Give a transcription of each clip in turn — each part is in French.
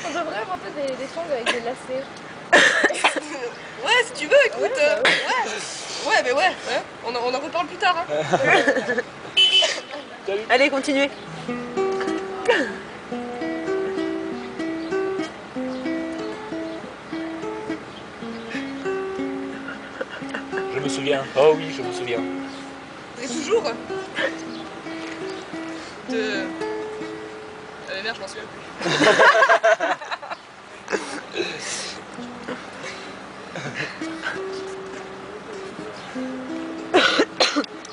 On devrait inventer des songs avec des lacets. Ouais, si tu veux, écoute. Ouais, ouais, mais ouais, on en reparle plus tard. Hein. Allez, continuez. Je me souviens. Oh oui, je me souviens. Et toujours de... mais merde, je m'en souviens plus.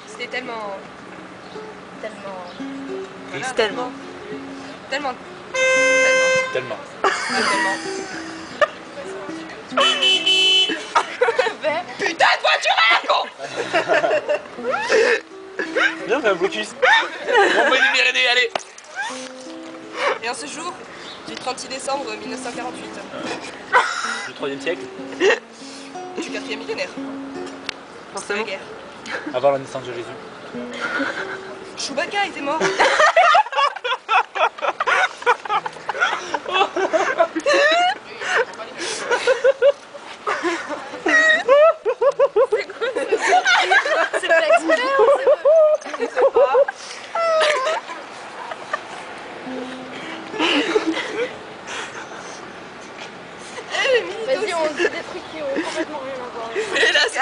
C'était tellement... Triste. Tellement. Tellement... Tellement. Putain de voiture, con! Viens, fais un blocus. On va les Pyrénées, allez. Et en ce jour, du 36 décembre 1948, Le 3e siècle, du 4e millénaire, de la Forcément. guerre, avant la naissance de Jésus. Chewbacca était mort. C'est pas exprès ou Je sais pas. Vas-y, on dit des trucs qui ont complètement rien à voir. Et là, c'est...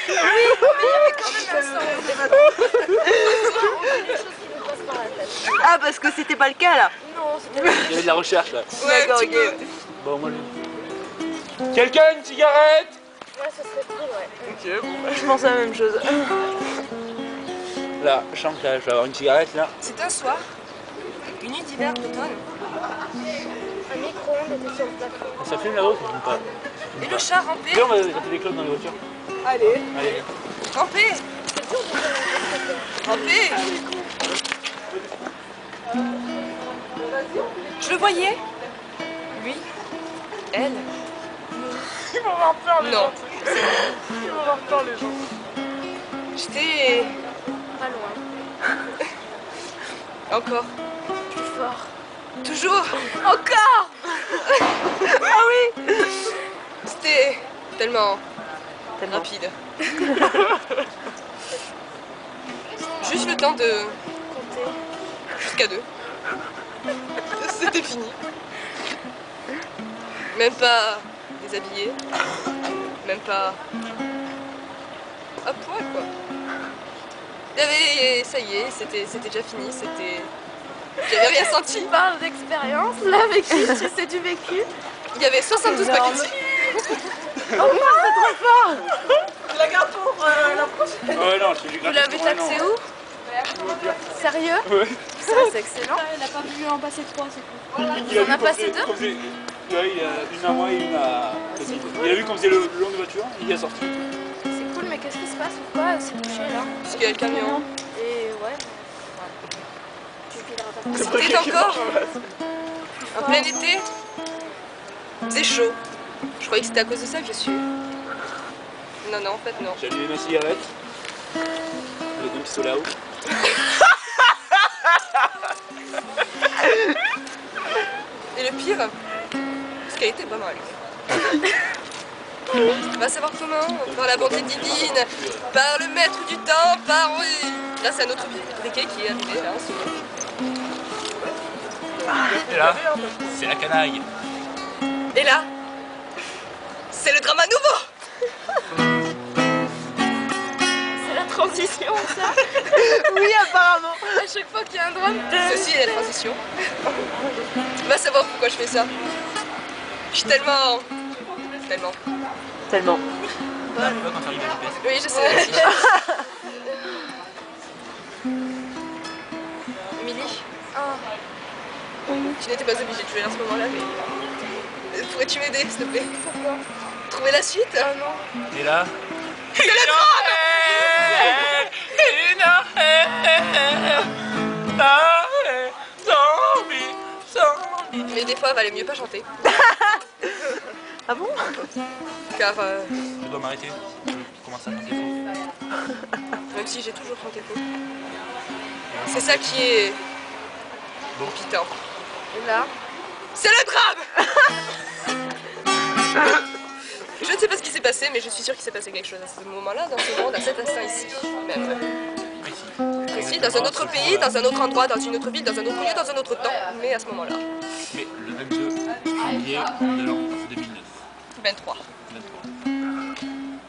Oui, mais il y avait quand même un sens. On dit des choses qui nous passent par la tête. Ah, parce que c'était pas le cas là. Non, c'était pas Il y avait de la recherche là. Ouais, D'accord, tu ok. peux. Bon, moi je... Quelqu'un, une cigarette? Ouais, ça serait cool, ouais. Ok, bon. Je pense à la même chose. Là, je sens que là, je vais avoir une cigarette là. C'est un soir, une nuit d'hiver d'automne, Un micro-ondes était sur le plafond. Ça filme là-haut, ça filme pas. et le chat rampé, Viens, on va gratter des clopes dans les voitures. allez, Allez, viens. rampé, rampé. Je le voyais, lui, elle. Ils vont avoir peur, les Non. gens. Ils vont avoir peur, les gens. J'étais Pas loin. encore, Plus fort. toujours, Encore. ah oui, c'était tellement Tellement. rapide. Juste le temps de Compter. jusqu'à 2. C'était fini. Même pas déshabillé. Même pas à poil quoi. Il y avait, ça y est, c'était déjà fini, c'était... J'avais rien senti. Tu parles d'expérience, là, avec qui tu sais du vécu. Il y avait 72 paquets. Oh non, c'est trop fort. Je la garde pour la prochaine. Ouais, non, je fais du Vous gratter. l'avez taxé où? Sérieux? Ouais. Ça, c'est excellent. Il a pas voulu en passer 3, c'est tout. Il a en vu a qu'on passé faisait- deux qu'on faisait- Ouais, il y a une à moi et une à Cécile. Il a vu qu'on faisait le long de voiture, il est sorti. C'est cool, mais qu'est-ce qui se passe? Pourquoi elle s'est touchée là? Parce qu'il y a le camion. Et ouais. C'était encore en plein été. Il faisait chaud. Je croyais que c'était à cause de ça que je suis. Non, non, en fait, non. J'ai allumé ma cigarette. Le deux pistolet à eau. Et le pire, c'est qu'elle était pas mal. Va savoir comment, par la bonté divine, par le maître du temps, par... Oui, grâce à notre briquet qui est arrivé là en ce moment. Et là, c'est la canaille. Et là, c'est le drama nouveau. C'est la transition, ça. Oui, apparemment. À chaque fois qu'il y a un drame, Ceci est la transition. Va savoir pourquoi je fais ça. Je suis tellement... Tellement... Tellement. Quand t'arrives à la vitesse. Oui, je sais aussi. Émilie, tu n'étais pas obligée de jouer à ce moment-là, mais... Pourrais-tu m'aider, s'il te plaît? pourquoi? Trouver la suite? Ah non. Et là, C'est le drame! Mais des fois, valait mieux pas chanter. Ah bon? Car je dois m'arrêter. Je commence à chanter faux. même même si j'ai toujours compté faux. C'est ça qui est... Bon. Putain. Et là, C'est le drame. Je ne sais pas ce qui s'est passé, mais je suis sûre qu'il s'est passé quelque chose à ce moment-là, dans ce monde, à cet instant ici. Même. Ici, dans un autre pays, dans un autre endroit, dans une autre ville, dans un autre lieu, dans un autre temps, mais à ce moment-là. Mais le 22 juillet de l'an 2009. 23. 23.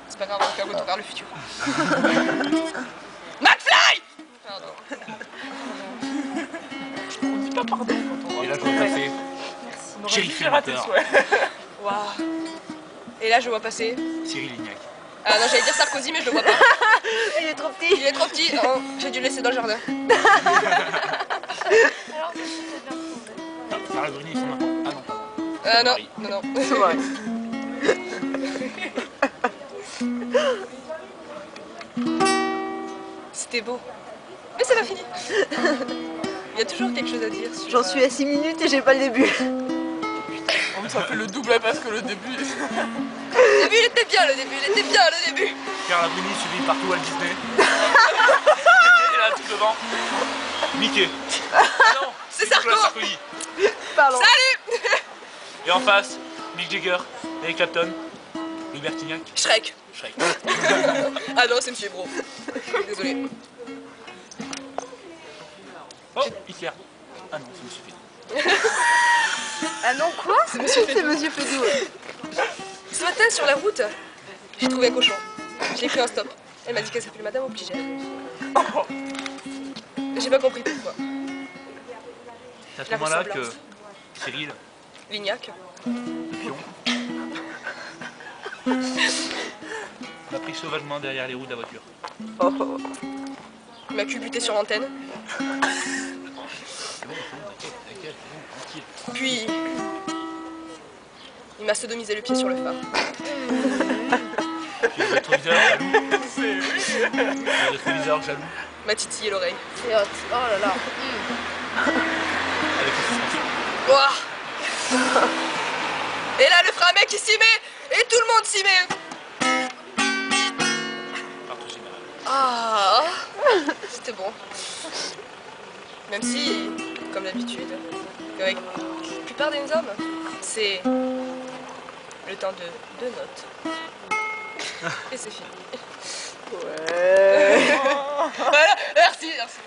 C'est pas grave, on va faire retour vers le futur. McFly. Pardon. Et là, je vois passer Shérif Filmateur, Waouh. Et là, je vois passer... Cyril Lignac. Ah non, j'allais dire Sarkozy, mais je le vois pas. Il est trop petit. Il est trop petit. Oh, j'ai dû le laisser dans le jardin. alors c'est bien trouvé. Ah, Sarah Bruni et son enfant. Ah non, pardon. Ah non, Marie. non, non. C'est vrai. C'était beau. Mais c'est pas fini. Il y a toujours quelque chose à dire sur... J'en suis à 6 minutes et j'ai pas le début. Ça fait le double parce que le début. Le début, il était bien, le début, il était bien, le début. Carla Bruni suivi par tout Walt Disney. Et là, tout devant. Mickey. Non, C'est Nicolas Sarko. Sarkozy. Pardon. Salut. Et en face, Mick Jagger, Eric Clapton, Louis Bertignac, Shrek. Shrek. Ah non, c'est Monsieur Bro. Désolé. Oh, Hitler. Ah non, c'est Monsieur Fédou. Ah non, quoi? C'est Monsieur C'est Fédou. Monsieur Fédou. Ce matin, sur la route, j'ai trouvé un cochon. Je l'ai pris en stop. Elle m'a dit qu'elle s'appelait Madame Obligère. J'ai pas compris pourquoi. C'est à ce La moment-là que ressemblance. Cyril, Lignac. le pion, m'a pris sauvagement derrière les roues de la voiture. Oh, oh. Il m'a culbuté sur l'antenne. C'est bon, t'inquiète, c'est bon, tranquille. Puis, il m'a sodomisé le pied sur le phare. Puis le rétroviseur jaloux. Le rétroviseur jaloux. Il m'a titillé l'oreille. C'est hot. Oh là là. Avec le suspension. Ouah. Et là, le frère mec, il s'y met. Et tout le monde s'y met. Partout général. Ah, c'était bon. Même si, comme d'habitude, avec la plupart des hommes, c'est le temps de deux notes. Et c'est fini. Ouais. Voilà, merci, merci.